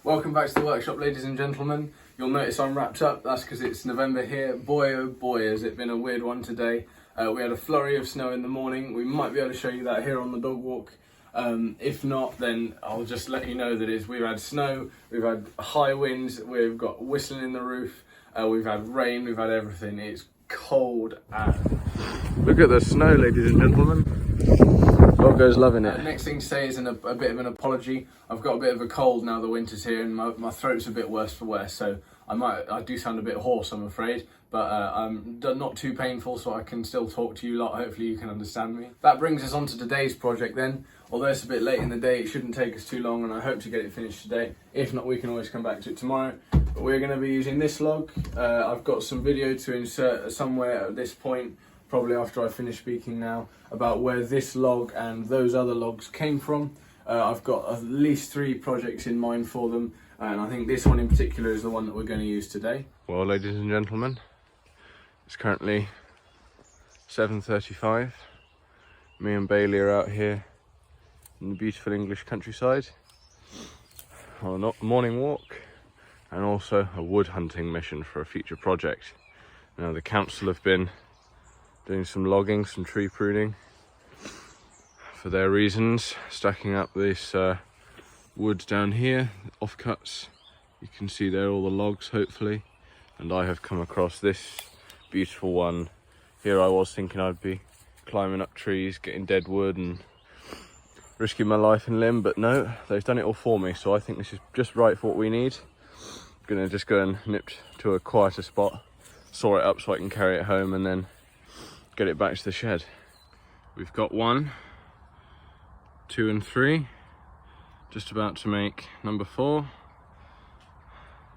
Welcome back to the workshop, ladies and gentlemen. You'll notice I'm wrapped up. That's because it's November here. Boy oh boy has it been a weird one today. We had a flurry of snow in the morning. We might be able to show you that here on the dog walk. If not, then I'll just let you know that we've had snow, we've had high winds, we've got whistling in the roof, we've had rain, we've had everything. It's cold and look at the snow, ladies and gentlemen. Doggo's loving it. Next thing to say is a bit of an apology. I've got a bit of a cold now the winter's here and my throat's a bit worse for wear, so I do sound a bit hoarse, I'm afraid, but I'm not too painful, so I can still talk to you lot. Hopefully you can understand me. That brings us on to today's project then. Although it's a bit late in the day, it shouldn't take us too long and I hope to get it finished today. If not, we can always come back to it tomorrow. But we're going to be using this log. I've got some video to insert somewhere at this point, probably after I finish speaking now, about where this log and those other logs came from. I've got at least 3 projects in mind for them, and I think this one in particular is the one that we're going to use today. Well, ladies and gentlemen, it's currently 7:35. Me and Bailey are out here in the beautiful English countryside on a morning walk and also a wood hunting mission for a future project. Now, the council have been doing some logging, some tree pruning for their reasons, stacking up this wood down here, offcuts. You can see there all the logs, hopefully, and I have come across this beautiful one. Here I was thinking I'd be climbing up trees, getting dead wood and risking my life and limb, but no, they've done it all for me, so I think this is just right for what we need. I'm gonna just go and nip to a quieter spot, saw it up so I can carry it home and then get it back to the shed. We've got 1, 2 and 3, just about to make number 4.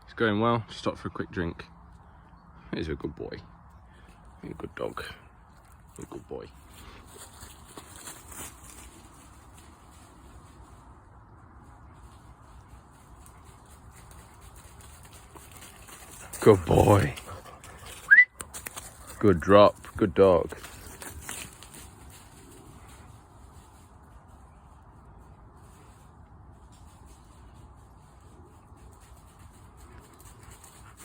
It's going well. Stop for a quick drink. He's a good boy. He's a good dog. He's a good boy. Good boy. Good drop. Good dog.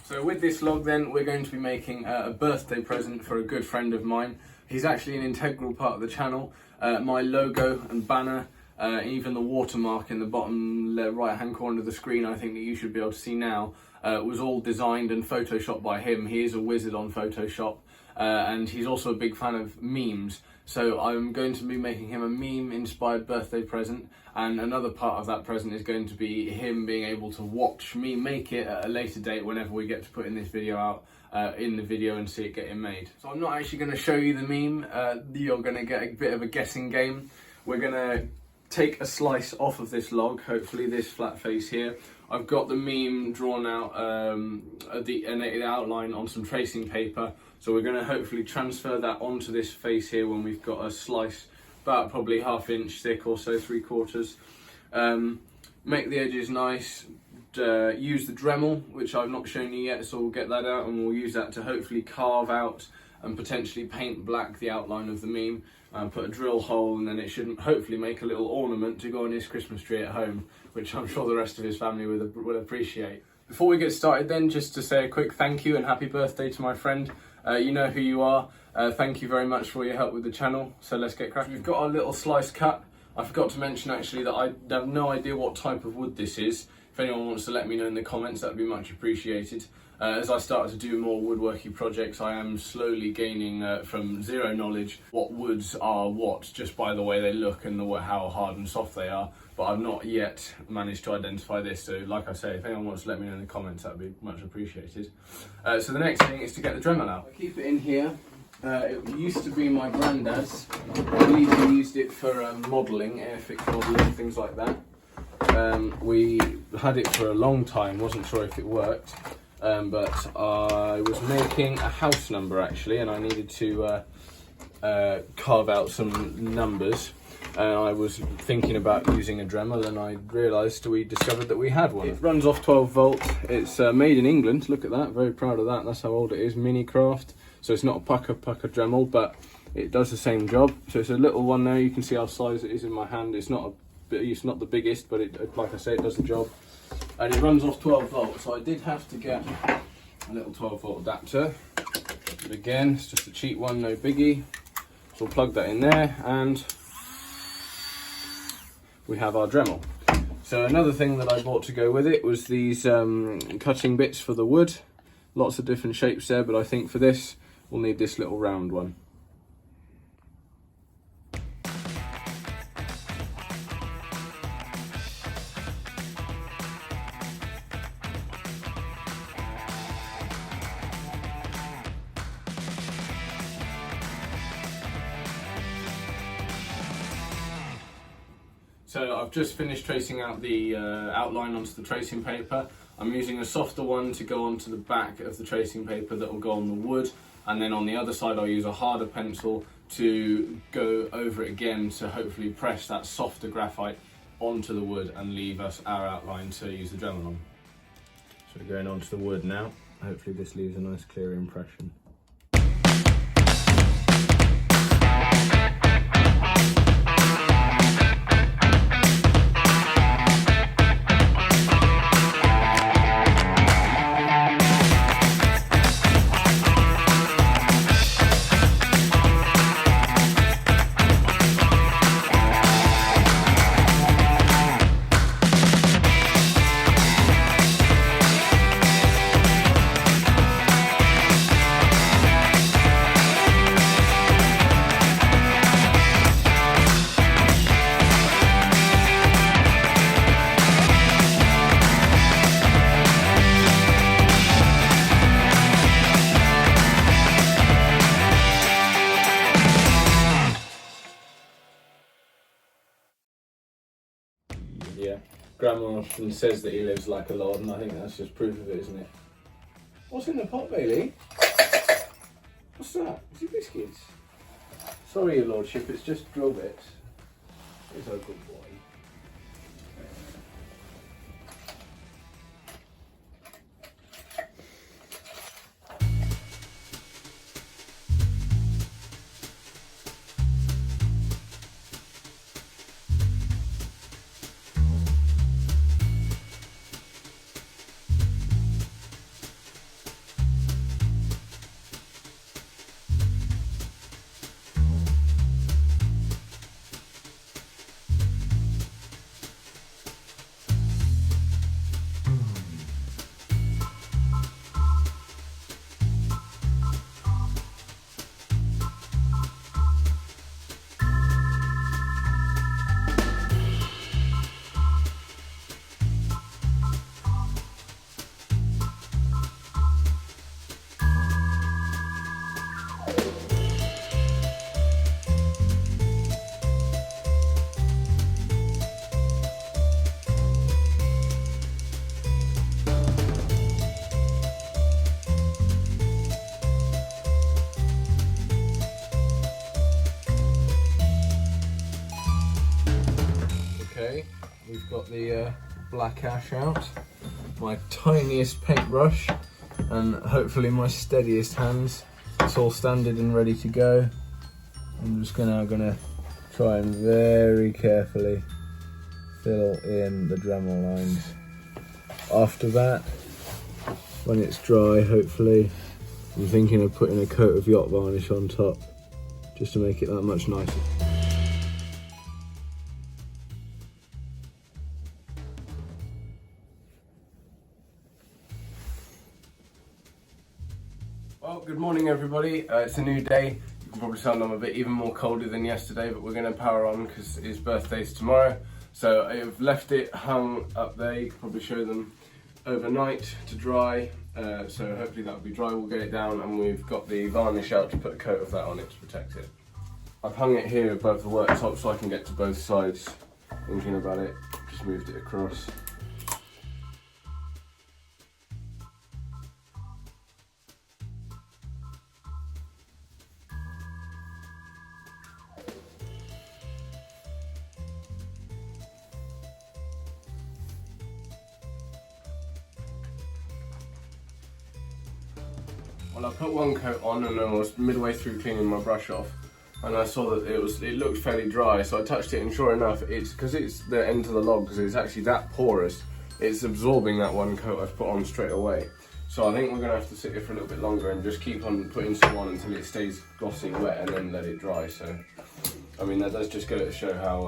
So with this log then, we're going to be making a birthday present for a good friend of mine. He's actually an integral part of the channel. My logo and banner, even the watermark in the bottom right hand corner of the screen, I think that you should be able to see now, was all designed and photoshopped by him. He is a wizard on Photoshop, and he's also a big fan of memes. So I'm going to be making him a meme inspired birthday present, and another part of that present is going to be him being able to watch me make it at a later date whenever we get to putting this video out in the video and see it getting made. So I'm not actually going to show you the meme, you're going to get a bit of a guessing game. We're going to take a slice off of this log, hopefully this flat face here. I've got the meme drawn out, the outline on some tracing paper, so we're going to hopefully transfer that onto this face here when we've got a slice about probably 1/2 inch thick or so, 3/4. Make the edges nice, use the Dremel, which I've not shown you yet, so we'll get that out and we'll use that to hopefully carve out and potentially paint black the outline of the meme. Put a drill hole, and then it should hopefully make a little ornament to go on his Christmas tree at home, which I'm sure the rest of his family will appreciate. Before we get started then, just to say a quick thank you and happy birthday to my friend. You know who you are. Thank you very much for your help with the channel. So let's get cracking. We've got our little slice cut. I forgot to mention actually that I have no idea what type of wood this is. If anyone wants to let me know in the comments, that would be much appreciated. As I start to do more woodworking projects, I am slowly gaining from zero knowledge what woods are what, just by the way they look and how hard and soft they are. But I've not yet managed to identify this, so like I say, if anyone wants to let me know in the comments, that would be much appreciated. So the next thing is to get the Dremel out. I keep it in here. It used to be my granddad's. I believe he used it for modelling, airfix modelling, things like that. We had it for a long time, wasn't sure if it worked. But I was making a house number actually, and I needed to carve out some numbers, and I was thinking about using a Dremel, and I realised we discovered that we had one. It runs off 12 volt, it's made in England, look at that, very proud of that, that's how old it is, mini craft, so it's not a pucker Dremel, but it does the same job. So it's a little one now, you can see how size it is in my hand. It's not the biggest, but like I say, it does the job. and it runs off 12 volts, so I did have to get a little 12 volt adapter. But again, it's just a cheap one, no biggie. So we'll plug that in there and we have our Dremel. So another thing that I bought to go with it was these cutting bits for the wood. Lots of different shapes there, but I think for this we'll need this little round one. So I've just finished tracing out the outline onto the tracing paper. I'm using a softer one to go onto the back of the tracing paper that will go on the wood, and then on the other side I'll use a harder pencil to go over it again to hopefully press that softer graphite onto the wood and leave us our outline to use the Dremel on. So we're going onto the wood now. Hopefully this leaves a nice clear impression. Yeah, Grandma often says that he lives like a lord, and I think that's just proof of it, isn't it? What's in the pot, Bailey? What's that? Is it biscuits? Sorry, your lordship, it's just drill bits. He's a good boy. Okay, we've got the black ash out, my tiniest paintbrush, and hopefully my steadiest hands. It's all standard and ready to go. I'm just gonna try and very carefully fill in the Dremel lines. After that, when it's dry, hopefully, I'm thinking of putting a coat of yacht varnish on top, just to make it that much nicer. Well, good morning everybody. It's a new day. You can probably tell I'm a bit even more colder than yesterday, but we're going to power on because his birthday's tomorrow. So I've left it hung up there. You can probably show them overnight to dry. So hopefully that'll be dry. We'll get it down, and we've got the varnish out to put a coat of that on it to protect it. I've hung it here above the worktop so I can get to both sides. Thinking about it, just moved it across. Well, I put one coat on and I was midway through cleaning my brush off, and I saw that it looked fairly dry, so I touched it, and sure enough, it's because it's the end of the log, because it's actually that porous it's absorbing that one coat I've put on straight away. So I think we're going to have to sit here for a little bit longer and just keep on putting some on until it stays glossy wet and then let it dry. So, I mean, that does just go to show how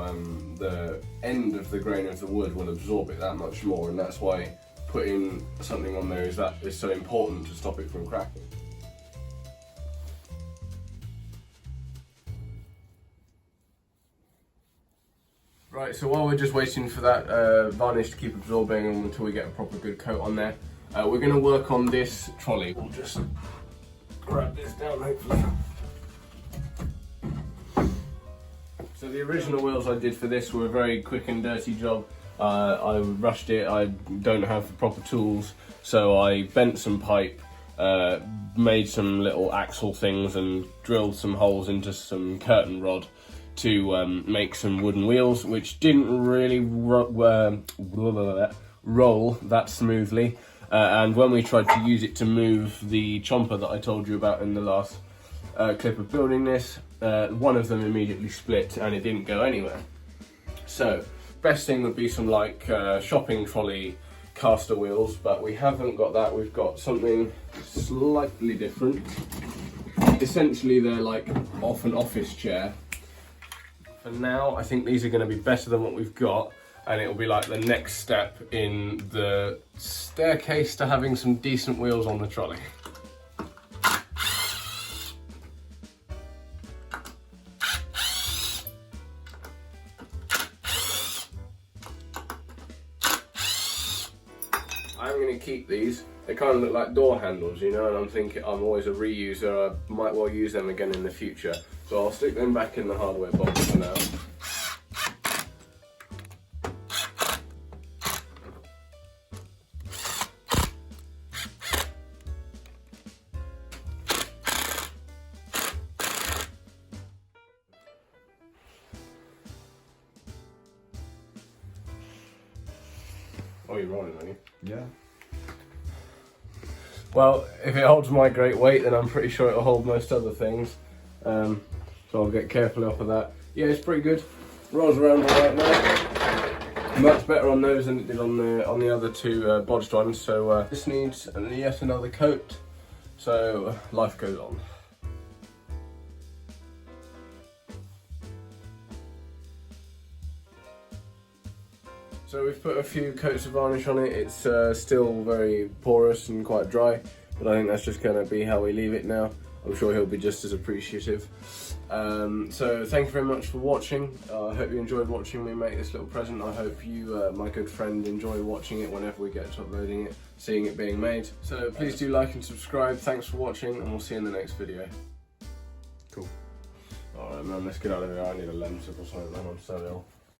the end of the grain of the wood will absorb it that much more, and that's why putting something on there is so important to stop it from cracking. Right, so while we're just waiting for that varnish to keep absorbing until we get a proper good coat on there, we're going to work on this trolley. We'll just grab this down, hopefully. So the original wheels I did for this were a very quick and dirty job. I rushed it, I don't have the proper tools, so I bent some pipe, made some little axle things and drilled some holes into some curtain rod to make some wooden wheels, which didn't really roll that smoothly. And when we tried to use it to move the chomper that I told you about in the last clip of building this, one of them immediately split and it didn't go anywhere. So, best thing would be some like shopping trolley caster wheels, but we haven't got that. We've got something slightly different. Essentially, they're like off an office chair. For now, I think these are going to be better than what we've got, and it'll be like the next step in the staircase to having some decent wheels on the trolley. I'm going to keep these. They kind of look like door handles, you know, and I'm thinking I'm always a reuser. I might well use them again in the future. So I'll stick them back in the hardware box for now. Oh, you're rolling, aren't you? Yeah. Well, if it holds my great weight, then I'm pretty sure it'll hold most other things. So I'll get carefully off of that. Yeah, it's pretty good. Rolls around all right now. Much better on those than it did on the other two bodged ones. So this needs yet another coat. So life goes on. So we've put a few coats of varnish on it. It's still very porous and quite dry, but I think that's just going to be how we leave it now. I'm sure he'll be just as appreciative. So thank you very much for watching. I hope you enjoyed watching me make this little present. I hope you, my good friend, enjoy watching it whenever we get to uploading it, seeing it being made. So please do like and subscribe. Thanks for watching, and we'll see you in the next video. Cool. Alright man, let's get out of here. I need a lens or something. I'm so ill.